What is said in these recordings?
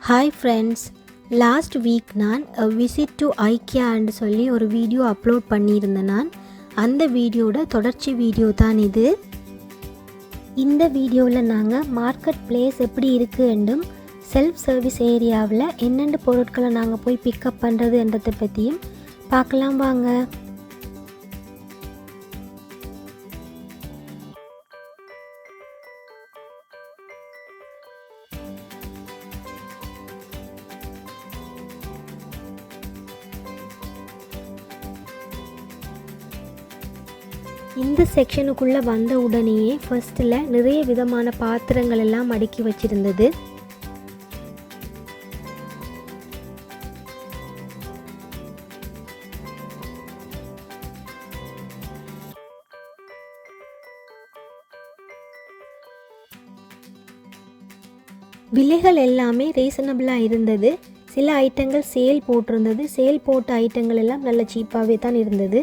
Hi friends, last week நான் a visit to IKEA and சொல்லி ஒரு வீடியோ அப்லோட் பண்ணியிருந்தேன். நான் அந்த வீடியோட தொடர்ச்சி வீடியோ தான் இது. இந்த வீடியோவில் நாங்கள் மார்க்கெட் பிளேஸ் எப்படி இருக்குது என்றும் செல்ஃப் சர்வீஸ் ஏரியாவில் என்னென்ன பொருட்களை நாங்கள் போய் பிக்கப் பண்ணுறது என்றதை பற்றியும் பார்க்கலாம் வாங்க. இந்த செக்ஷனுக்குள்ளே வந்த உடனேயே ஃபர்ஸ்ட்டில் நிறைய விதமான பாத்திரங்கள் எல்லாம் அடுக்கி வச்சிருந்தது. விலைகள் எல்லாமே ரீசனபிளாக இருந்தது. சில ஐட்டங்கள் சேல் போட்டிருந்தது. சேல் போட்ட ஐட்டங்கள் எல்லாம் நல்ல சீப்பாகவே தான் இருந்தது.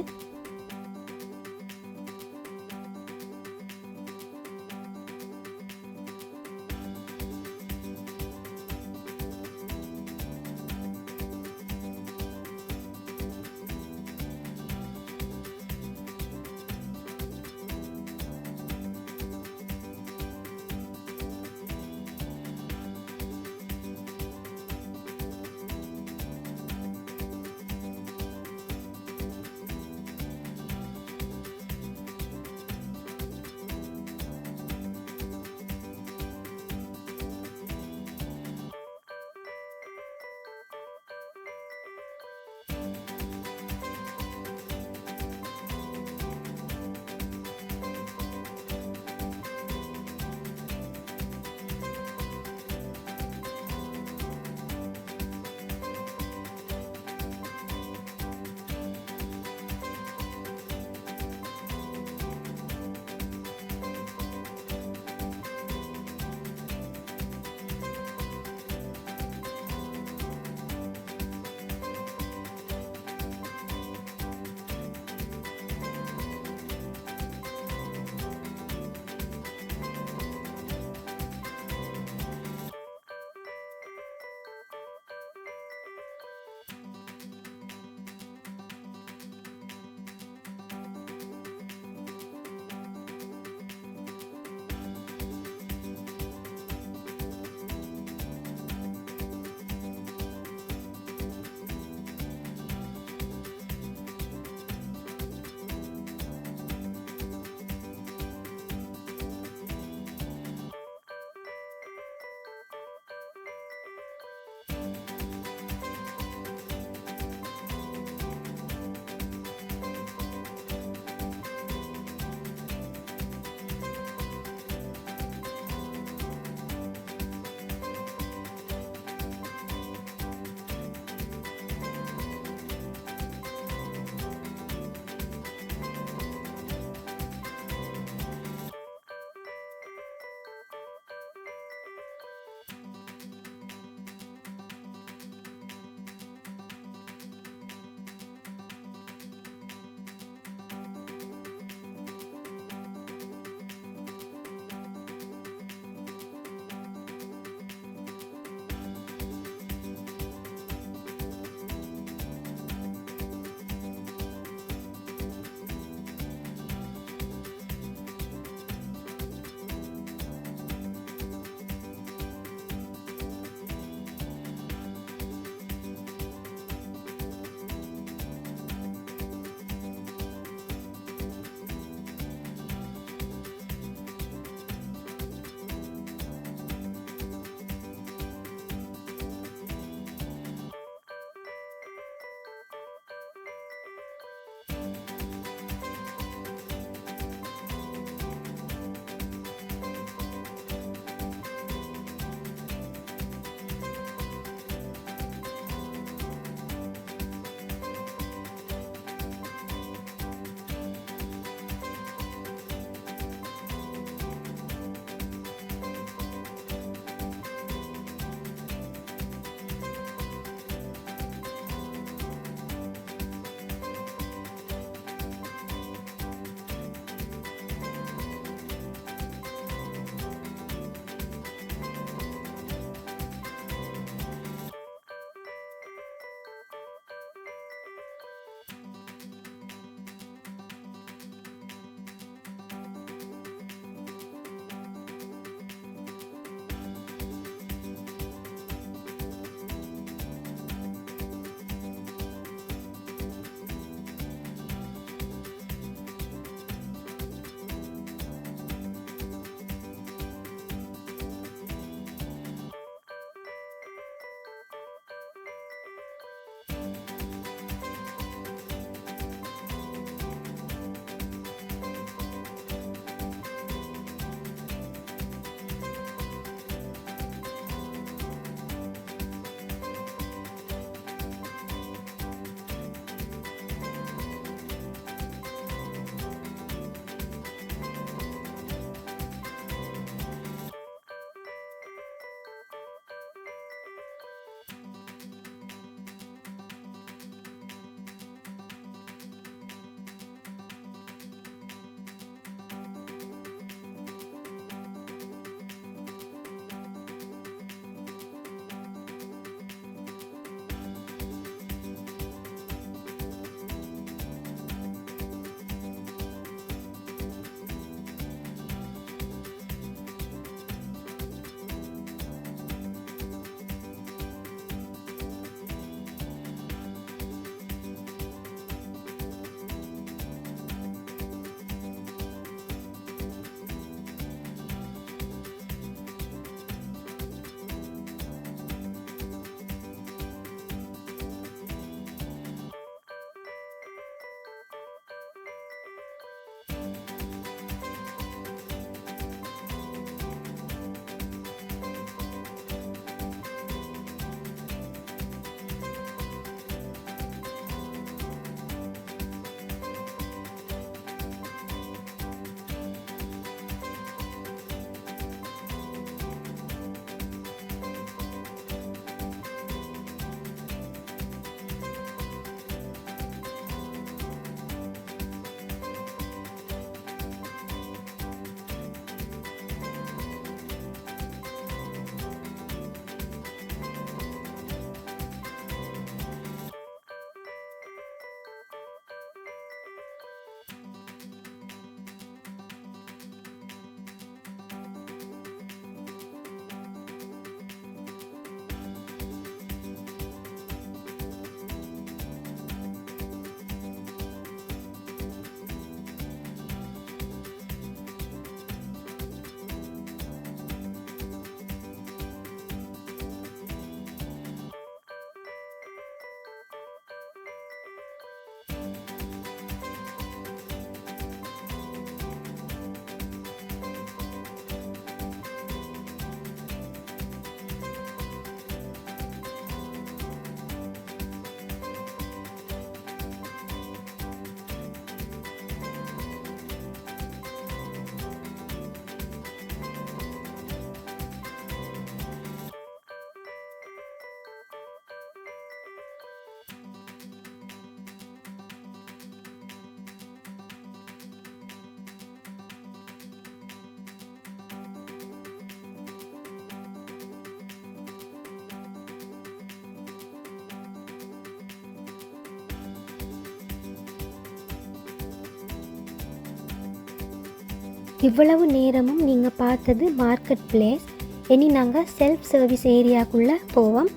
இவ்வளவு நேரமும் நீங்கள் பார்த்தது மார்க்கெட் பிளேஸ். இனி நாங்கள் செல்ஃப் சர்வீஸ் ஏரியாக்குள்ளே போவோம்.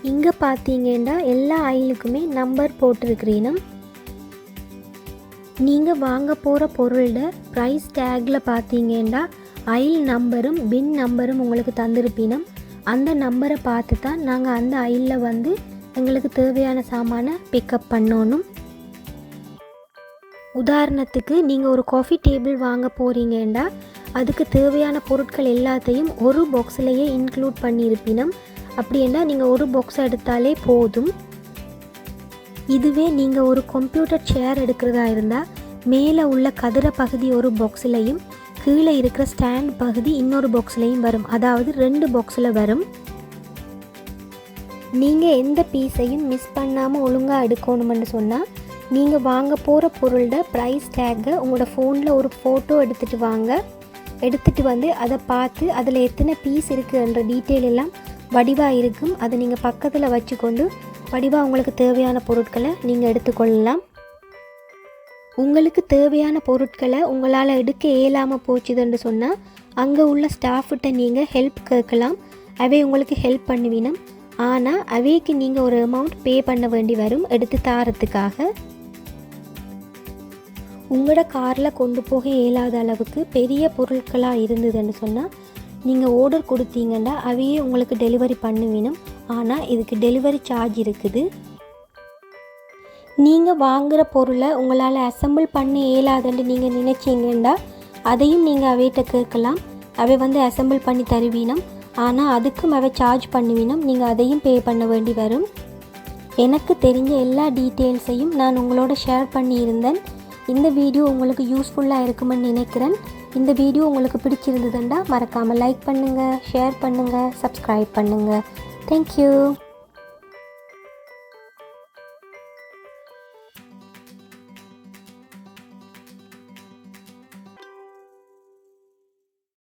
இங்கே பார்த்தீங்கன்னா எல்லா ஐலுக்குமே நம்பர் போட்டிருக்கிறீனும். நீங்கள் வாங்க போகிற பொருளோட ப்ரைஸ் டேக்கில் பார்த்தீங்கன்னா ஐல் நம்பரும் பின் நம்பரும் உங்களுக்கு தந்திருப்பினும். அந்த நம்பரை பார்த்து தான் நாங்கள் அந்த ஐலில் வந்து எங்களுக்கு தேவையான சாமானை பிக்கப் பண்ணணும். உதாரணத்துக்கு நீங்கள் ஒரு காஃபி டேபிள் வாங்க போகிறீங்கன்னா அதுக்கு தேவையான பொருட்கள் எல்லாத்தையும் ஒரு பாக்ஸ்லேயே இன்க்ளூட் பண்ணியிருப்பினும். அப்படின்னா நீங்கள் ஒரு பாக்ஸ் எடுத்தாலே போதும். இதுவே நீங்கள் ஒரு கம்ப்யூட்டர் சேர் எடுக்கிறதா இருந்தால் மேலே உள்ள கதிர பகுதி ஒரு பாக்ஸ்லையும் கீழே இருக்கிற ஸ்டாண்ட் பகுதி இன்னொரு பாக்ஸ்லையும் வரும். அதாவது 2 பாக்ஸில் வரும். நீங்கள் எந்த பீஸையும் மிஸ் பண்ணாமல் ஒழுங்காக எடுக்கணுமென்னு சொன்னால் நீங்கள் வாங்க போகிற பொருளோட ப்ரைஸ் டேக்கை உங்களோட ஃபோனில் ஒரு ஃபோட்டோ எடுத்துகிட்டு வாங்க. எடுத்துகிட்டு வந்து அதை பார்த்து அதில் எத்தனை பீஸ் இருக்குன்ற டீட்டெயில் எல்லாம் வடிவாக இருக்கும். அதை நீங்கள் பக்கத்தில் வச்சுக்கொண்டு வடிவாக உங்களுக்கு தேவையான பொருட்களை நீங்கள் எடுத்துக்கொள்ளலாம். உங்களுக்கு தேவையான பொருட்களை உங்களால் எடுக்க இயலாமல் போச்சுதுன்னு சொன்னால் அங்கே உள்ள ஸ்டாஃப்கிட்ட நீங்கள் ஹெல்ப் கேட்கலாம். அவை உங்களுக்கு ஹெல்ப் பண்ணுவினும். ஆனால் அவைக்கு நீங்கள் ஒரு அமௌண்ட் பே பண்ண வேண்டி வரும் எடுத்து தாரத்துக்காக. உங்களோட காரில் கொண்டு போக இயலாத அளவுக்கு பெரிய பொருட்களாக இருந்ததுன்னு சொன்னால் நீங்கள் ஆர்டர் கொடுத்தீங்கன்னா அவையே உங்களுக்கு டெலிவரி பண்ணுவினும். ஆனால் இதுக்கு டெலிவரி சார்ஜ் இருக்குது. நீங்கள் வாங்குகிற பொருளை உங்களால் அசம்பிள் பண்ண இயலாதுன்னு நீங்கள் நினச்சிங்கன்னா அதையும் நீங்கள் அவைகிட்ட கேட்கலாம். அவை வந்து அசம்பிள் பண்ணி தருவினும். ஆனால் அதுக்கும் அவை சார்ஜ் பண்ணுவினும். நீங்கள் அதையும் பே பண்ண வேண்டி வரும். எனக்கு தெரிஞ்ச எல்லா டீட்டெயில்ஸையும் நான் உங்களோட ஷேர் பண்ணியிருந்தேன். இந்த வீடியோ உங்களுக்கு யூஸ்ஃபுல்லாக இருக்குமென்னு நினைக்கிறேன். இந்த வீடியோ உங்களுக்கு பிடிச்சிருந்ததுன்னா மறக்காமல் லைக் பண்ணுங்கள், ஷேர் பண்ணுங்கள், சப்ஸ்கிரைப் பண்ணுங்கள். தேங்க்யூ.